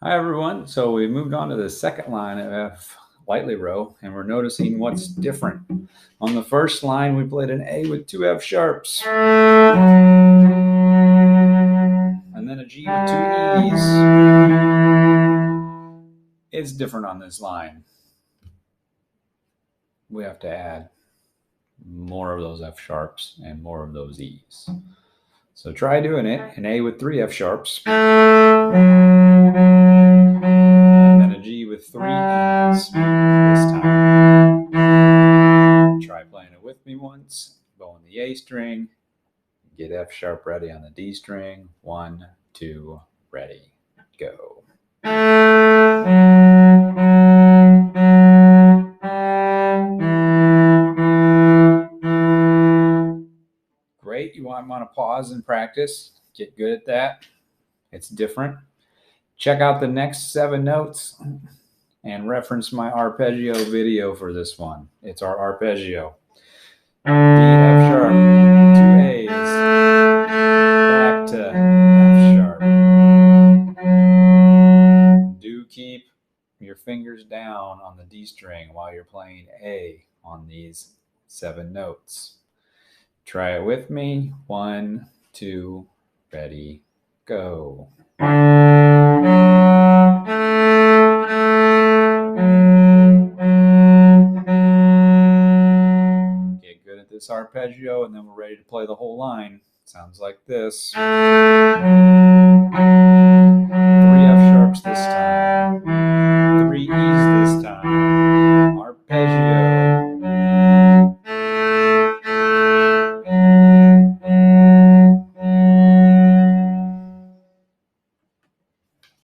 Hi everyone. So we moved on to the second line of F lightly row, and we're noticing what's different. On the first line, we played an A with two F sharps, and then a G with two E's. It's different on this line. We have to add more of those F sharps and more of those E's. So try doing it. An A with three F sharps, and then a G with three E's this time. Try playing it with me once. Bow on the A string, get F sharp ready on the D string. 1, 2, ready, go. Great. You want to pause and practice. Get good at that. It's different. Check out the next 7 notes and reference my arpeggio video for this one. It's our arpeggio. D, F sharp, 2 A's, back to F sharp. Do keep your fingers down on the D string while you're playing A on these 7 notes. Try it with me. 1, 2, ready, go. Get good at this arpeggio, and then we're ready to play the whole line. Sounds like this.